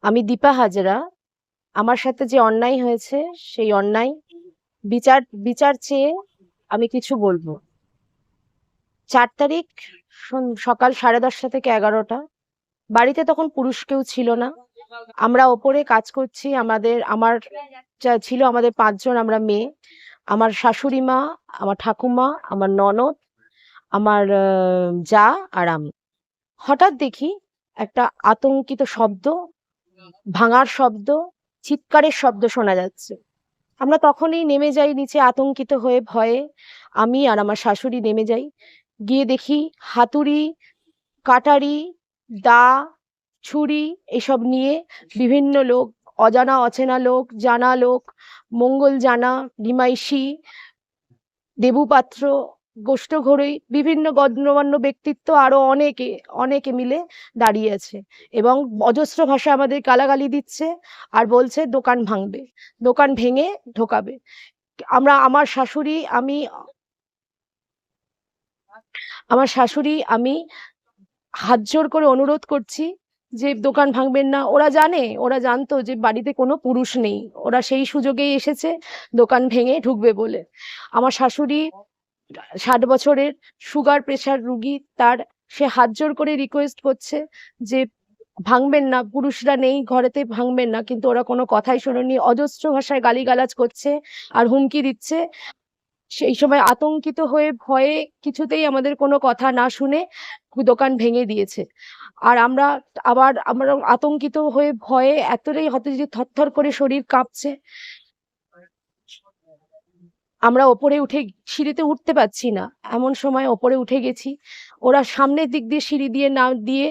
আমি দীপা হাজরা। আমার সাথে যে অন্যায় হয়েছে সেই অন্যায় বিচার বিচার চেয়ে আমি কিছু বলবো। 4 তারিখ সকাল 10:30 থেকে 11টা। বাড়িতে তখন পুরুষ কেউ ছিল না। আমরা ওপরে কাজ করছি। আমার যা ছিল, আমাদের 5 জন আমরা মেয়ে। আমার শাশুড়ি মা, আমার ঠাকুমা, আমার ননদ, আমার জা আর আমি। হঠাৎ দেখি একটা আতঙ্কিত শব্দ, ভাঙার শব্দ, চিৎকারের শব্দ শোনা যাচ্ছে। আমরা তখনই নেমে যাই নিচে, আতঙ্কিত হয়ে ভয়ে। আমি আর আমার শাশুড়ি নেমে যাই। গিয়ে দেখি হাতুড়ি, কাটারি, দা, ছুরি এসব নিয়ে বিভিন্ন লোক, অজানা অচেনা লোক, জানা লোক, মঙ্গল জানা, নিমাইশি, দেবু পাত্র, গোষ্ঠঘোরই, বিভিন্ন গণ্যমান্য ব্যক্তিত্ব আরো অনেকে অনেকে মিলে দাঁড়িয়ে আছে এবং অজস্র ভাষায় আমাদের গালাগালি দিচ্ছে আর বলছে দোকান ভাঙবে, দোকান ভেঙে ঢোকাবে। আমার শাশুড়ি আমি হাত জোর করে অনুরোধ করছি যে দোকান ভাঙবেন না। ওরা জানতো যে বাড়িতে কোনো পুরুষ নেই, ওরা সেই সুযোগেই এসেছে দোকান ভেঙে ঢুকবে বলে। আমার শাশুড়ি 60 বছরের, সুগার প্রেশার রুগী। সে হাত জোর করে রিকোয়েস্ট করছে যে ভাঙবেন না, পুরুষরা নেই ঘরেতে, ভাঙবেন না। কিন্তু ওরা কোনো কথাই শোনেনি, অজস্র ভাষায় গালিগালাজ করছে আর হুমকি দিচ্ছে। সেই সময় আতঙ্কিত হয়ে ভয়ে কিছুতেই আমাদের কোনো কথা না শুনে দোকান ভেঙে দিয়েছে। আর আমরা আতঙ্কিত হয়ে ভয়ে এতটাই হতে যে থরথর করে শরীর কাঁপছে। আমরা ওপরে উঠে, সিঁড়িতে উঠতে পারছি না, এমন সময় ওপরে উঠে গেছি। ওরা সামনের দিক দিয়ে সিঁড়ি দিয়ে না দিয়ে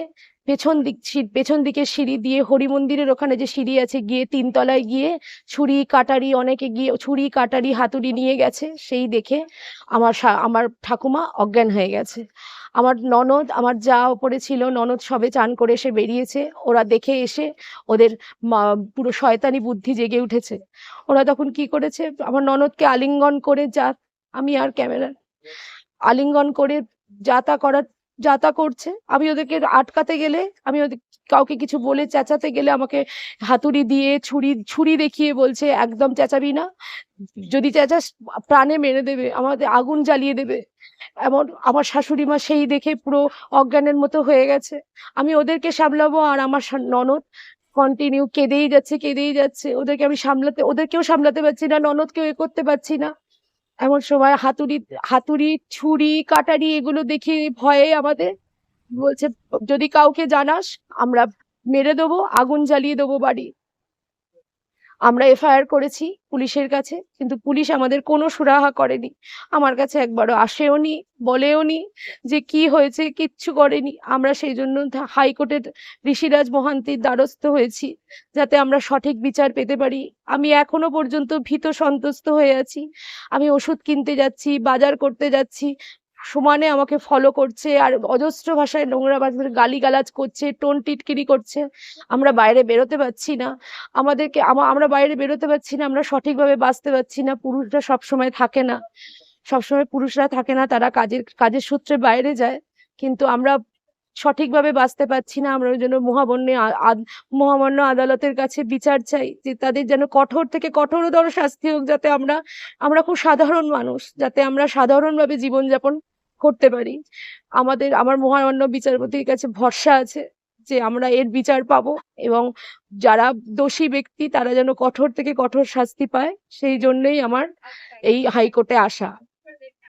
পেছন দিকে সিঁড়ি দিয়ে হরি মন্দিরের ওখানে যে সিঁড়ি আছে, গিয়ে 3 তলায় গিয়ে ছুরি কাটারি, অনেকে গিয়ে ছুরি কাটারি হাতুড়ি নিয়ে গেছে। সেই দেখে আমার ঠাকুমা অজ্ঞান হয়ে গেছে। আমার ননদ, আমার যা ওপরে ছিল, ননদ সবে চান করে এসে বেরিয়েছে। ওরা দেখে এসে ওদের পুরো শয়তানি বুদ্ধি জেগে উঠেছে। ওরা তখন কি করেছে, আমার ননদকে আলিঙ্গন করে, আমি আর ক্যামেরা, আলিঙ্গন করে যা তা করার যা তা করছে। আমি ওদেরকে আটকাতে গেলে, আমি ওদের কাউকে কিছু বলে চেঁচাতে গেলে আমাকে হাতুড়ি দিয়ে, ছুরি দেখিয়ে বলছে একদম চেঁচাবি না, যদি চেঁচাস প্রাণে মেরে দেবে, আমাদের আগুন জ্বালিয়ে দেবে। এমন আমার শাশুড়ি মা সেই দেখে পুরো অজ্ঞানের মতো হয়ে গেছে। আমি ওদেরকে সামলাবো আর আমার ননদ কন্টিনিউ কেঁদেই যাচ্ছে। ওদেরকেও সামলাতে পারছি না, ননদকেও করতে পারছি না। এমন সময় হাতুড়ি, ছুরি, কাটারি এগুলো দেখে ভয়ে আমাদের বলছে যদি কাউকে জানাস আমরা মেরে দেবো, আগুন জ্বালিয়ে দেবো বাড়ি। আমরা এফআইআর করেছি পুলিশের কাছে, কিন্তু পুলিশ আমাদের কোনো সুরাহা করেনি। আমার কাছে একবারও আসেওনি, বলেওনি যে কি হয়েছে, কিচ্ছু করেনি। আমরা সেই জন্য হাইকোর্টের ঋষিরাজ মহান্তির দ্বারস্থ হয়েছি যাতে আমরা সঠিক বিচার পেতে পারি। আমি এখনো পর্যন্ত ভীত সন্ত্রস্ত হয়ে আছি। আমি ওষুধ কিনতে যাচ্ছি, বাজার করতে যাচ্ছি, সমানে আমাকে ফলো করছে আর অজস্র ভাষায় নোংরা ভাষায় গালিগালাজ করছে, টোন টিটকিরি করছে। আমরা বাইরে বেরোতে পারছি না। আমরা বাইরে বেরোতে পারছি না, আমরা সঠিকভাবে বাঁচতে পারছি না। পুরুষরা থাকে না, তারা কাজের সূত্রে বাইরে যায়। কিন্তু আমরা সঠিকভাবে বাঁচতে পারছি না। আমরা ওই জন্য মহামান্য আদালতের কাছে বিচার চাই যে তাদের যেন কঠোর থেকে কঠোরতর শাস্তি হোক, যাতে আমরা খুব সাধারণ মানুষ, যাতে আমরা সাধারণভাবে জীবনযাপন করতে পারি। আমার মহামান্য বিচারপতির কাছে ভরসা আছে যে আমরা এর বিচার পাবো এবং যারা দোষী ব্যক্তি তারা যেন কঠোর থেকে কঠোর শাস্তি পায়। সেই জন্যই আমার এই হাইকোর্টে আসা।